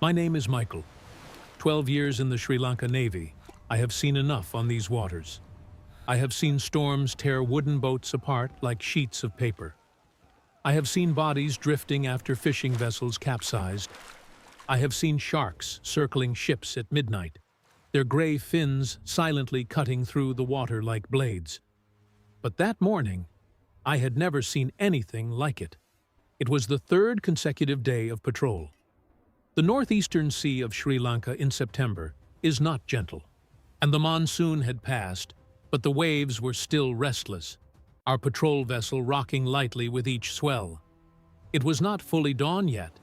My name is Michael. 12 years in the Sri Lankan Navy, I have seen enough on these waters. I have seen storms tear wooden boats apart like sheets of paper. I have seen bodies drifting after fishing vessels capsized. I have seen sharks circling ships at midnight, their gray fins silently cutting through the water like blades. But that morning, I had never seen anything like it. It was the third consecutive day of patrol. The northeastern sea of Sri Lanka in September is not gentle, and the monsoon had passed, but the waves were still restless, our patrol vessel rocking lightly with each swell. It was not fully dawn yet.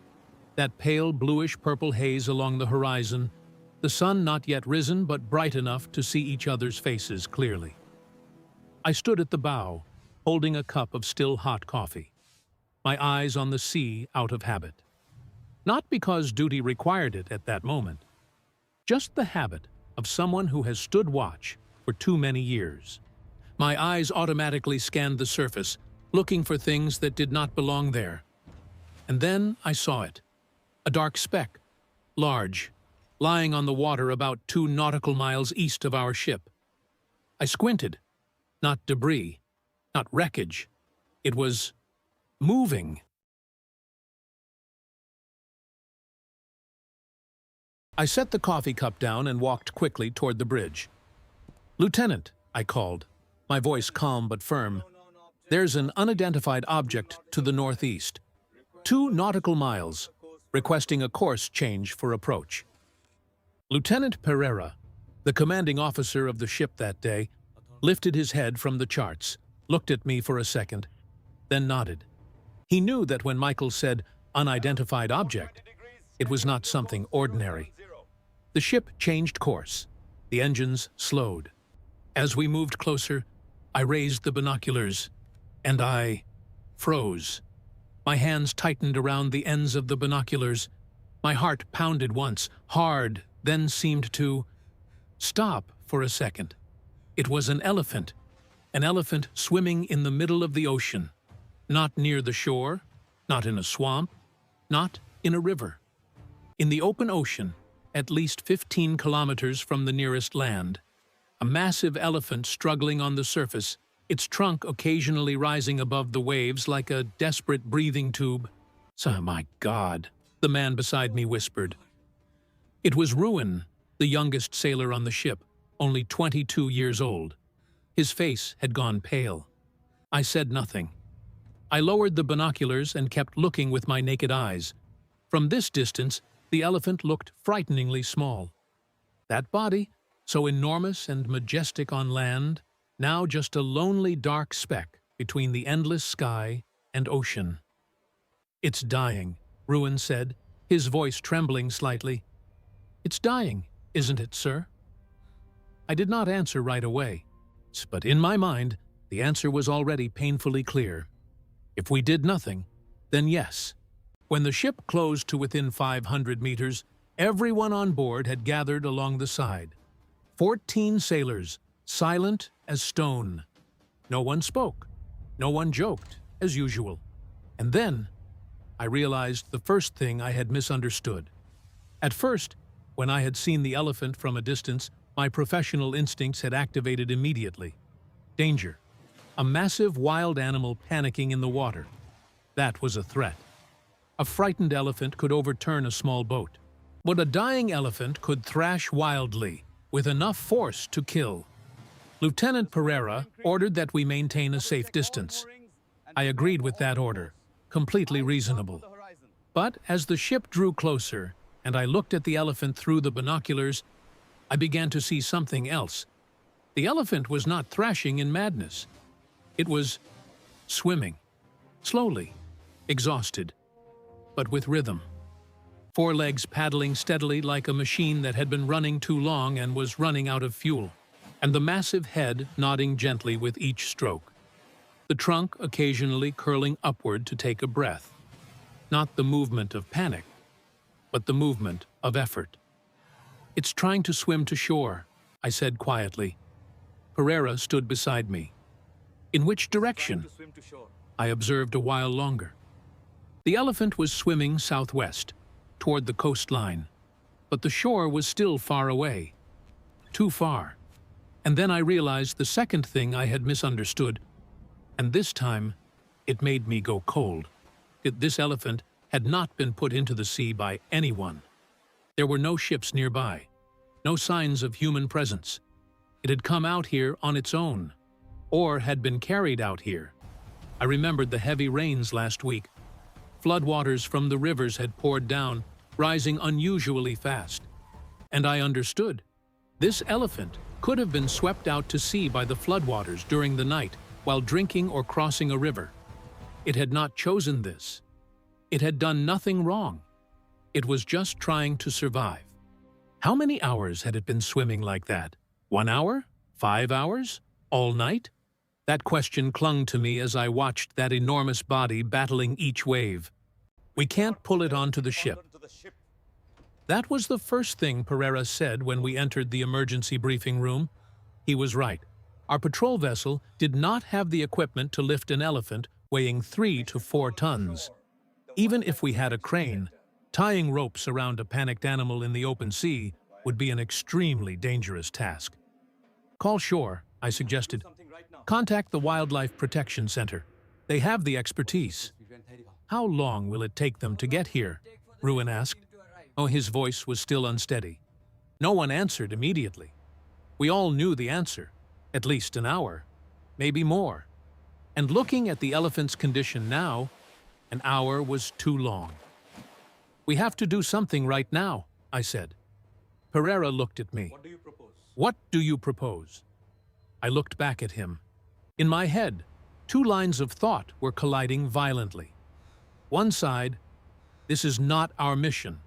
That pale bluish-purple haze along the horizon, the sun not yet risen but bright enough to see each other's faces clearly. I stood at the bow, holding a cup of still hot coffee, my eyes on the sea out of habit. Not because duty required it at that moment, just the habit of someone who has stood watch for too many years. My eyes automatically scanned the surface, looking for things that did not belong there. And then I saw it. A dark speck, large, lying on the water about 2 nautical miles east of our ship. I squinted. Not debris, not wreckage. It was moving. I set the coffee cup down and walked quickly toward the bridge. "Lieutenant," I called, my voice calm but firm. "There's an unidentified object to the northeast. 2 nautical miles, requesting a course change for approach." Lieutenant Pereira, the commanding officer of the ship that day, lifted his head from the charts, looked at me for a second, then nodded. He knew that when Michael said unidentified object, it was not something ordinary. The ship changed course. The engines slowed. As we moved closer, I raised the binoculars, and I froze. My hands tightened around the ends of the binoculars. My heart pounded once, hard, then seemed to stop for a second. It was an elephant swimming in the middle of the ocean, not near the shore, not in a swamp, not in a river. In the open ocean, at least 15 kilometers from the nearest land, a massive elephant struggling on the surface, its trunk occasionally rising above the waves like a desperate breathing tube. "Oh my God," the man beside me whispered. It was Ruin, the youngest sailor on the ship, only 22 years old. His face had gone pale. I said nothing. I lowered the binoculars and kept looking with my naked eyes. From this distance, the elephant looked frighteningly small. That body, so enormous and majestic on land, now just a lonely dark speck between the endless sky and ocean. "It's dying," Ruin said, his voice trembling slightly. "It's dying, isn't it, sir?" I did not answer right away, but in my mind, the answer was already painfully clear. If we did nothing, then yes. When the ship closed to within 500 meters, everyone on board had gathered along the side. 14 sailors, silent as stone. No one spoke. No one joked, as usual. And then, I realized the first thing I had misunderstood. At first, when I had seen the elephant from a distance, my professional instincts had activated immediately. Danger. A massive wild animal panicking in the water. That was a threat. A frightened elephant could overturn a small boat. But a dying elephant could thrash wildly, with enough force to kill. Lieutenant Pereira ordered that we maintain a safe distance. I agreed with that order, completely reasonable. But as the ship drew closer, and I looked at the elephant through the binoculars, I began to see something else. The elephant was not thrashing in madness. It was swimming, slowly, exhausted, but with rhythm. Forelegs paddling steadily like a machine that had been running too long and was running out of fuel, and the massive head nodding gently with each stroke. The trunk occasionally curling upward to take a breath. Not the movement of panic, but the movement of effort. "It's trying to swim to shore," I said quietly. Pereira stood beside me. "In which direction?" I observed a while longer. The elephant was swimming southwest, toward the coastline, but the shore was still far away. Too far. And then I realized the second thing I had misunderstood, and this time it made me go cold. This elephant had not been put into the sea by anyone. There were no ships nearby, no signs of human presence. It had come out here on its own, or had been carried out here. I remembered the heavy rains last week. Floodwaters from the rivers had poured down, rising unusually fast. And I understood. This elephant could have been swept out to sea by the floodwaters during the night while drinking or crossing a river. It had not chosen this. It had done nothing wrong. It was just trying to survive. How many hours had it been swimming like that? 1 hour? 5 hours? All night? That question clung to me as I watched that enormous body battling each wave. We can't pull it onto the ship. That was the first thing Pereira said when we entered the emergency briefing room. He was right. Our patrol vessel did not have the equipment to lift an elephant weighing 3 to 4 tons. Even if we had a crane, tying ropes around a panicked animal in the open sea would be an extremely dangerous task. Call shore, I suggested. Contact the Wildlife Protection Center. They have the expertise. How long will it take them to get here? Ruin asked. Oh, his voice was still unsteady. No one answered immediately. We all knew the answer. At least an hour, maybe more. And looking at the elephant's condition now, an hour was too long. We have to do something right now, I said. Pereira looked at me. What do you propose? What do you propose? I looked back at him. In my head, 2 lines of thought were colliding violently. One side, this is not our mission.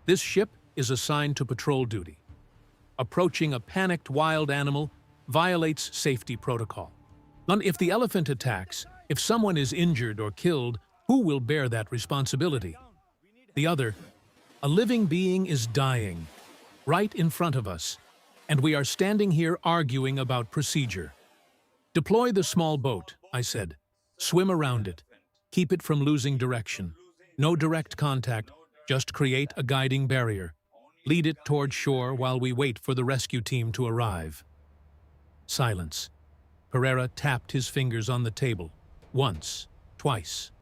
This ship is assigned to patrol duty. Approaching a panicked wild animal violates safety protocol. None if the elephant attacks, if someone is injured or killed, who will bear that responsibility? The other, a living being is dying, right in front of us, and we are standing here arguing about procedure. Deploy the small boat, I said. Swim around it. Keep it from losing direction. No direct contact, just create a guiding barrier. Lead it toward shore while we wait for the rescue team to arrive. Silence. Pereira tapped his fingers on the table. Once, twice.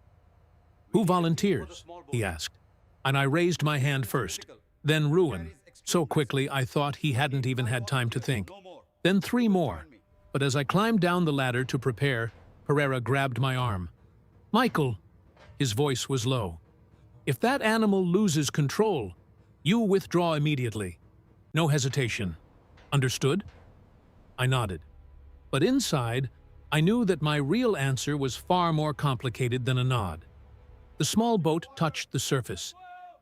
Who volunteers? He asked. And I raised my hand first. Then Ruin. So quickly I thought he hadn't even had time to think. Then 3 more. But as I climbed down the ladder to prepare, Pereira grabbed my arm. Michael! His voice was low. If that animal loses control, you withdraw immediately. No hesitation. Understood? I nodded. But inside, I knew that my real answer was far more complicated than a nod. The small boat touched the surface.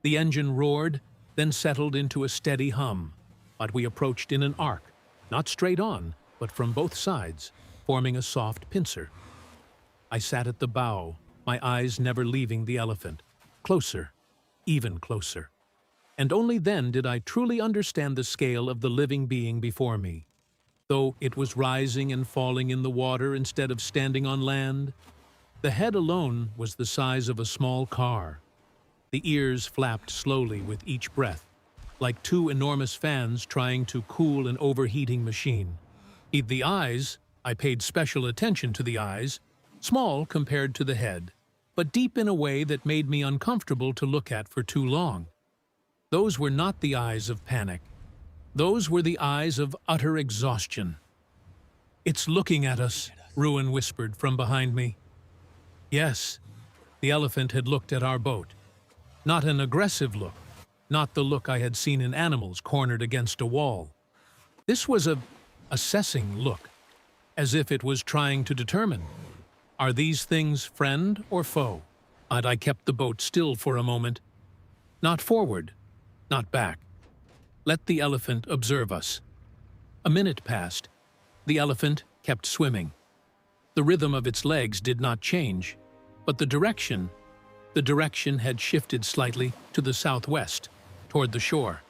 The engine roared, then settled into a steady hum. But we approached in an arc, not straight on, but from both sides, forming a soft pincer. I sat at the bow, my eyes never leaving the elephant. Closer, even closer. And only then did I truly understand the scale of the living being before me. Though it was rising and falling in the water instead of standing on land, the head alone was the size of a small car. The ears flapped slowly with each breath, like 2 enormous fans trying to cool an overheating machine. The eyes, I paid special attention to the eyes, small compared to the head, but deep in a way that made me uncomfortable to look at for too long. Those were not the eyes of panic. Those were the eyes of utter exhaustion. It's looking at us, Ruin whispered from behind me. Yes, the elephant had looked at our boat. Not an aggressive look, not the look I had seen in animals cornered against a wall. This was a assessing look, as if it was trying to determine, are these things friend or foe? And I kept the boat still for a moment. Not forward, not back. Let the elephant observe us. A minute passed. The elephant kept swimming. The rhythm of its legs did not change, but the direction had shifted slightly to the southwest, toward the shore.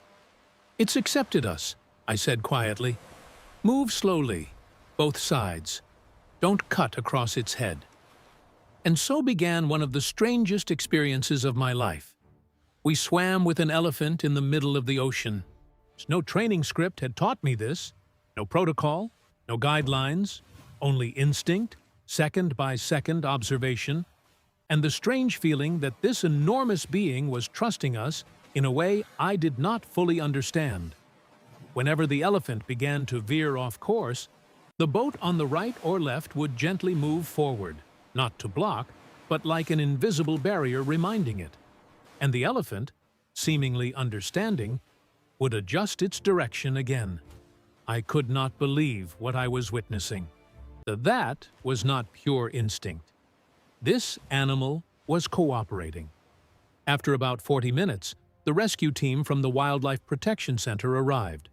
It's accepted us, I said quietly. Move slowly, both sides. Don't cut across its head. And so began one of the strangest experiences of my life. We swam with an elephant in the middle of the ocean. No training script had taught me this. No protocol, no guidelines, only instinct, second-by-second observation, and the strange feeling that this enormous being was trusting us in a way I did not fully understand. Whenever the elephant began to veer off course, the boat on the right or left would gently move forward, not to block, but like an invisible barrier reminding it. And the elephant, seemingly understanding, would adjust its direction again. I could not believe what I was witnessing. That was not pure instinct. This animal was cooperating. After about 40 minutes, the rescue team from the Wildlife Protection Center arrived.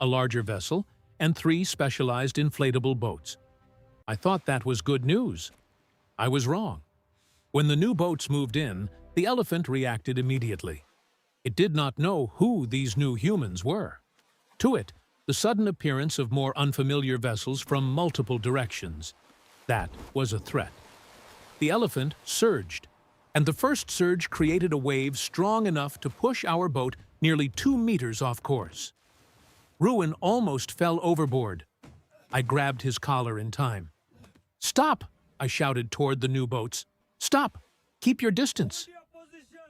A larger vessel and 3 specialized inflatable boats. I thought that was good news. I was wrong. When the new boats moved in, the elephant reacted immediately. It did not know who these new humans were. To it, the sudden appearance of more unfamiliar vessels from multiple directions. That was a threat. The elephant surged, and the first surge created a wave strong enough to push our boat nearly 2 meters off course. Ruin almost fell overboard. I grabbed his collar in time. "Stop!" I shouted toward the new boats. "Stop! Keep your distance!"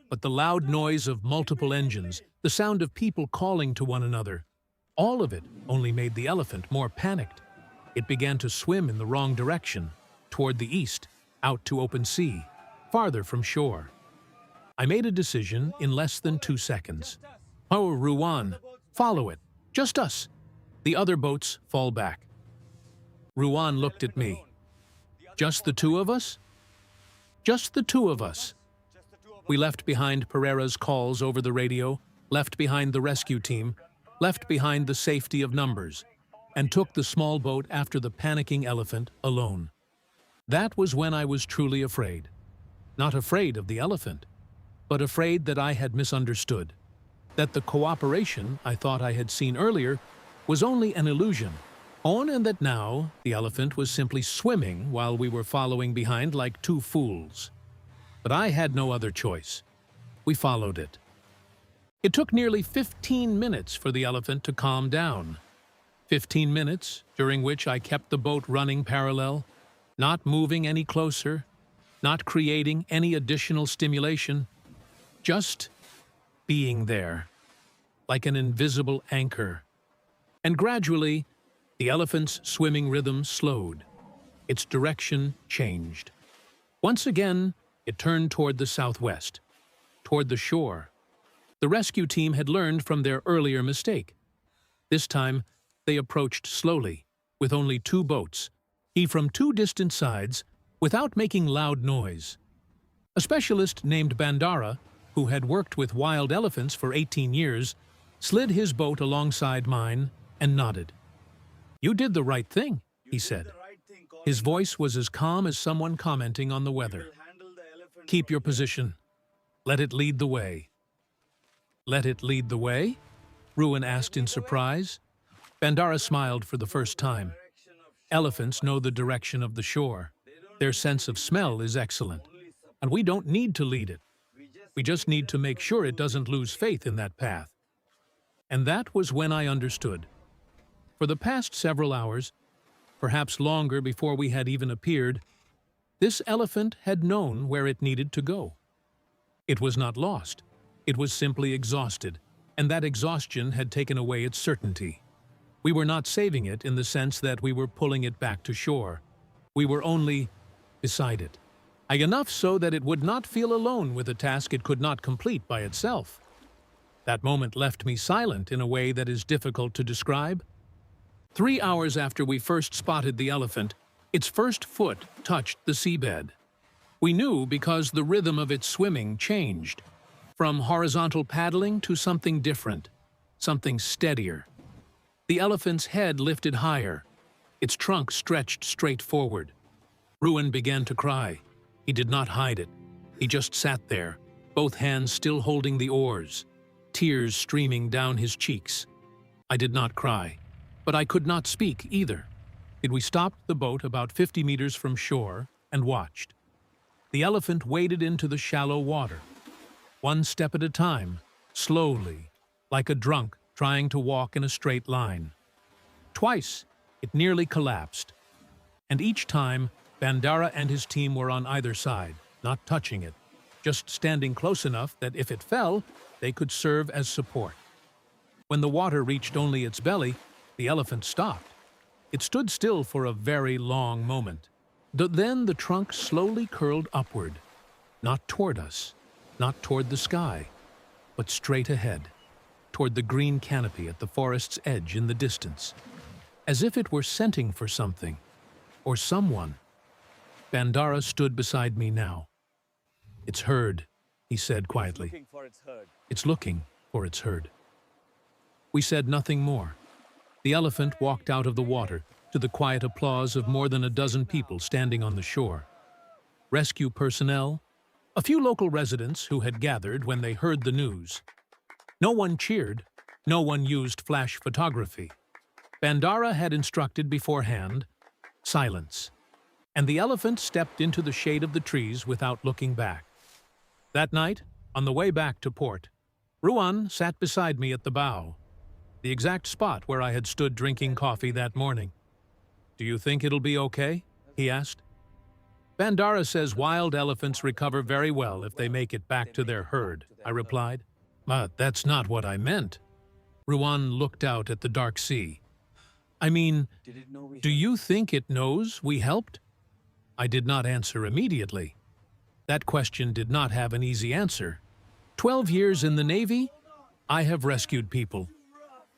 But the loud noise of multiple engines, the sound of people calling to one another, all of it only made the elephant more panicked. It began to swim in the wrong direction, toward the east, out to open sea, farther from shore. I made a decision in less than 2 seconds. "Oh, Ruan, follow it. Just us. The other boats fall back." Ruan looked at me. "Just the 2 of us?" "Just the 2 of us." We left behind Pereira's calls over the radio, left behind the rescue team, left behind the safety of numbers, and took the small boat after the panicking elephant alone. That was when I was truly afraid. Not afraid of the elephant, but afraid that I had misunderstood, that the cooperation I thought I had seen earlier was only an illusion, and that now the elephant was simply swimming while we were following behind like 2 fools. But I had no other choice. We followed it. It took nearly 15 minutes for the elephant to calm down. 15 minutes, during which I kept the boat running parallel, not moving any closer, not creating any additional stimulation, just being there, like an invisible anchor. And gradually, the elephant's swimming rhythm slowed. Its direction changed. Once again, it turned toward the southwest, toward the shore. The rescue team had learned from their earlier mistake. This time, they approached slowly, with only 2 boats, from 2 distant sides, without making loud noise. A specialist named Bandara, who had worked with wild elephants for 18 years, slid his boat alongside mine and nodded. "You did the right thing," he said. His voice was as calm as someone commenting on the weather. "Keep your position. Let it lead the way." "Let it lead the way?" Ruin asked in surprise. Bandara smiled for the first time. Elephants know the direction of the shore. Their sense of smell is excellent, and we don't need to lead it. We just need to make sure it doesn't lose faith in that path. And that was when I understood. For the past several hours, perhaps longer before we had even appeared, this elephant had known where it needed to go. It was not lost. It was simply exhausted, and that exhaustion had taken away its certainty. We were not saving it in the sense that we were pulling it back to shore. We were only beside it. Enough so that it would not feel alone with a task it could not complete by itself. That moment left me silent in a way that is difficult to describe. 3 hours after we first spotted the elephant, its first foot touched the seabed. We knew because the rhythm of its swimming changed, from horizontal paddling to something different, something steadier. The elephant's head lifted higher, its trunk stretched straight forward. Ruin began to cry. He did not hide it. He just sat there, both hands still holding the oars, tears streaming down his cheeks. I did not cry, but I could not speak either. We stopped the boat about 50 meters from shore and watched. The elephant waded into the shallow water. one step at a time, slowly, like a drunk trying to walk in a straight line. Twice, it nearly collapsed, and each time, Bandara and his team were on either side, not touching it, just standing close enough that if it fell, they could serve as support. When the water reached only its belly, the elephant stopped. It stood still for a very long moment. Then the trunk slowly curled upward, not toward us, not toward the sky, but straight ahead, toward the green canopy at the forest's edge in the distance, as if it were scenting for something, or someone. Bandara stood beside me now. "It's herd," he said quietly. It's looking for its herd. "It's looking for its herd." We said nothing more. The elephant walked out of the water to the quiet applause of more than a dozen people standing on the shore. Rescue personnel, a few local residents who had gathered when they heard the news. No one cheered, no one used flash photography. Bandara had instructed beforehand, silence, and the elephant stepped into the shade of the trees without looking back. That night, on the way back to port, Ruan sat beside me at the bow, the exact spot where I had stood drinking coffee that morning. "Do you think it'll be okay?" he asked. "Bandara says wild elephants recover very well if they make it back to their herd," I replied. "But that's not what I meant." Ruan looked out at the dark sea. "I mean, do you think it knows we helped?" I did not answer immediately. That question did not have an easy answer. 12 years in the Navy, I have rescued people.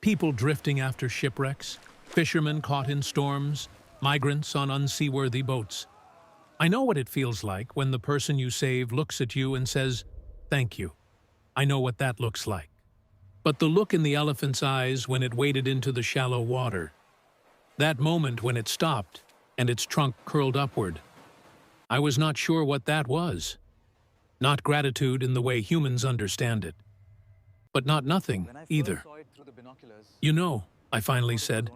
People drifting after shipwrecks, fishermen caught in storms, migrants on unseaworthy boats. I know what it feels like when the person you save looks at you and says, "Thank you." I know what that looks like. But the look in the elephant's eyes when it waded into the shallow water, that moment when it stopped and its trunk curled upward, I was not sure what that was. Not gratitude in the way humans understand it, but not nothing either. "You know," I finally said,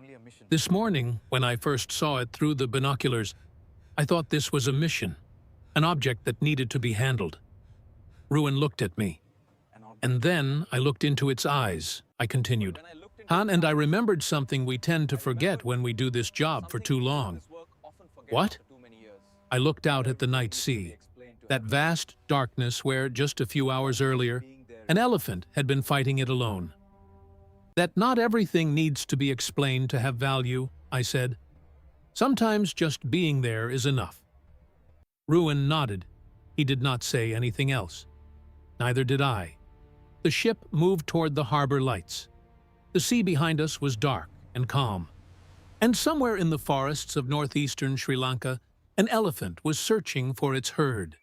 "this morning, when I first saw it through the binoculars, I thought this was a mission, an object that needed to be handled." Ruan looked at me. "And then I looked into its eyes," I continued. "Han, and I remembered something we tend to forget when we do this job for too long." "What?" I looked out at the night sea, that vast darkness where, just a few hours earlier, an elephant had been fighting it alone. "That not everything needs to be explained to have value," I said. "Sometimes just being there is enough." Ruan nodded. He did not say anything else. Neither did I. The ship moved toward the harbor lights. The sea behind us was dark and calm. And somewhere in the forests of northeastern Sri Lanka, an elephant was searching for its herd.